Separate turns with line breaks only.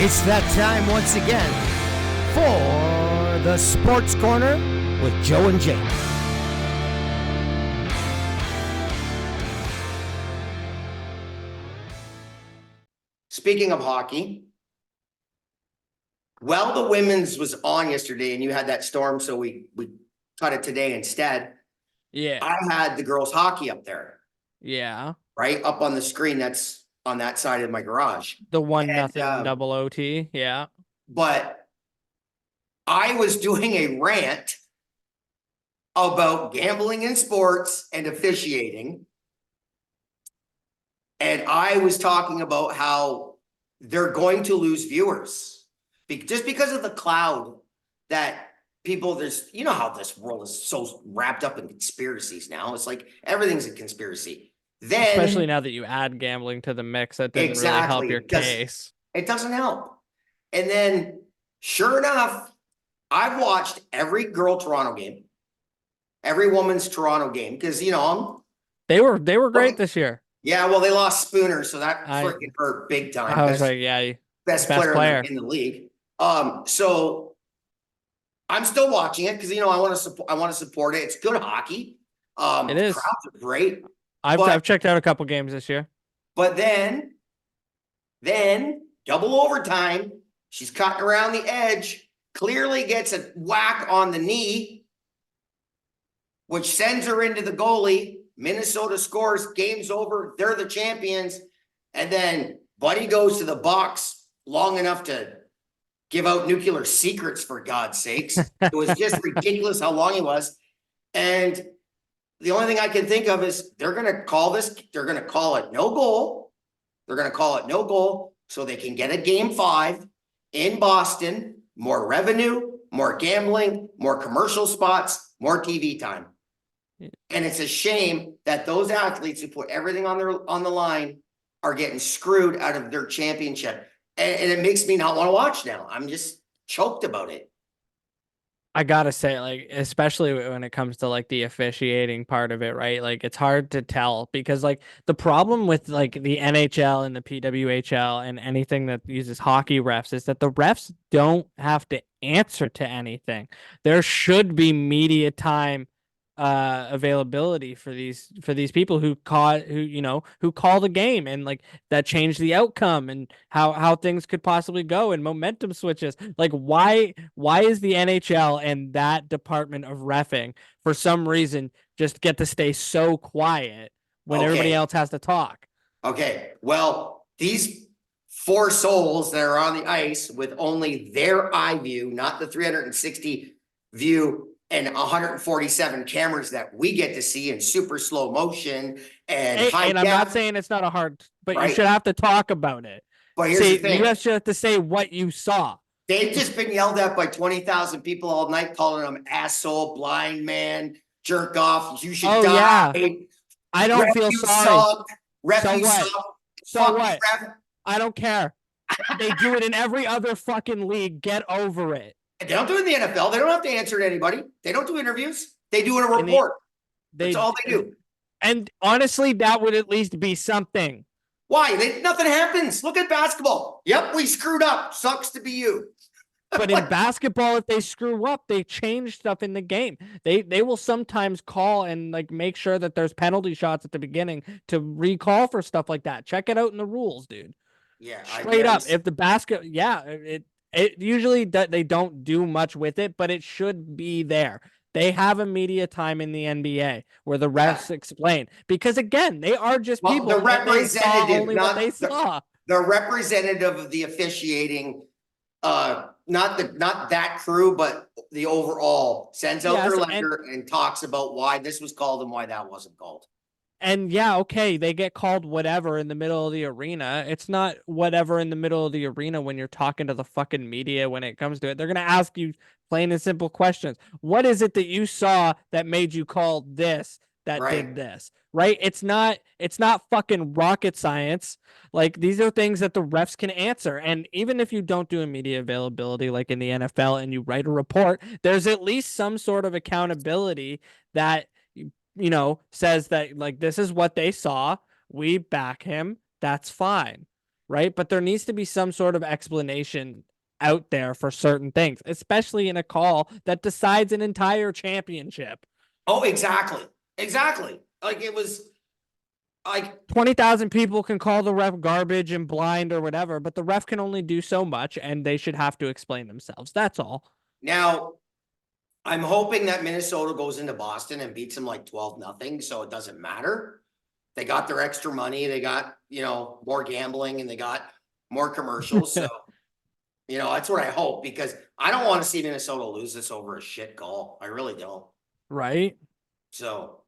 It's that time once again for the Sports Corner with Joe and Jake.
Speaking of hockey, the women's was on yesterday and you had that storm, so we cut it today instead.
Yeah.
I had the girls' hockey up there.
Yeah.
Right up on the screen that's on that side of my garage.
The 1-0 double OT. Yeah.
But I was doing a rant about gambling in sports and officiating. And I was talking about how they're going to lose viewers just because of the cloud that people, you know how this world is so wrapped up in conspiracies now. It's like everything's a conspiracy. Then,
especially now that you add gambling to the mix, that didn't really help your case.
It doesn't help. And then, sure enough, I've watched every girl Toronto game, every woman's Toronto game, because
they were great this year.
Yeah, well, they lost Spooner, so that freaking hurt big time.
I was like, yeah,
best player in the league. So I'm still watching it because I want to support it. It's good hockey.
It is.
Crowds are great.
I've checked out a couple games this year.
But then double overtime, she's cutting around the edge, clearly gets a whack on the knee, which sends her into the goalie. Minnesota scores, game's over, they're the champions. And then Buddy goes to the box long enough to give out nuclear secrets, for God's sakes. It was just ridiculous how long he was. And the only thing I can think of is they're going to call it no goal. They're going to call it no goal so they can get a game 5 in Boston, more revenue, more gambling, more commercial spots, more TV time. And it's a shame that those athletes who put everything on the line are getting screwed out of their championship. And it makes me not want to watch now. I'm just choked about it.
I gotta say, like, especially when it comes to like the officiating part of it, right? Like, it's hard to tell because like the problem with like the NHL and the PWHL and anything that uses hockey refs is that the refs don't have to answer to anything. There should be media time availability for these people who call the game and like that change the outcome and how things could possibly go and momentum switches. Like why is the NHL and that department of reffing for some reason just get to stay so quiet when everybody else has to talk?
Okay, well, these 4 souls that are on the ice with only their eye view, not the 360 view and 147 cameras that we get to see in super slow motion and high.
And I'm not saying it's not a hard, but you should have to talk about it.
But here's the thing.
You guys should have to say what you saw.
They've just been yelled at by 20,000 people all night, calling them asshole, blind man, jerk off. You should die.
Yeah. I don't feel sorry. So what? I don't care. They do it in every other fucking league. Get over it.
They don't do it in the NFL. They don't have to answer to anybody. They don't do interviews. They do in a report. That's all they do.
And honestly, that would at least be something.
Why? Nothing happens. Look at basketball. Yep, we screwed up. Sucks to be you.
But in basketball, if they screw up, they change stuff in the game. They will sometimes call and like make sure that there's penalty shots at the beginning to recall for stuff like that. Check it out in the rules, dude.
Yeah,
straight up. If the it usually they don't do much with it, but it should be there. They have a media time in the NBA where the refs explain because again, they are just people.
The representative,
not they saw.
The representative of the officiating, not that crew, but the overall sends out their letter and talks about why this was called and why that wasn't called.
And yeah, okay, they get called whatever in the middle of the arena. It's not whatever in the middle of the arena when you're talking to the fucking media when it comes to it. They're going to ask you plain and simple questions. What is it that you saw that made you call this that did this? Right? It's not fucking rocket science. Like these are things that the refs can answer. And even if you don't do a media availability like in the NFL and you write a report, there's at least some sort of accountability that says that like this is what they saw. We back him. That's fine. right? But there needs to be some sort of explanation out there for certain things, especially in a call that decides an entire championship.
Oh, exactly. Exactly. Like it was like
20,000 people can call the ref garbage and blind or whatever, but the ref can only do so much and they should have to explain themselves. That's all.
now I'm hoping that Minnesota goes into Boston and beats them like 12-0, so it doesn't matter. They got their extra money, they got, more gambling, and they got more commercials. So, that's what I hope, because I don't want to see Minnesota lose this over a shit call. I really don't.
Right?
So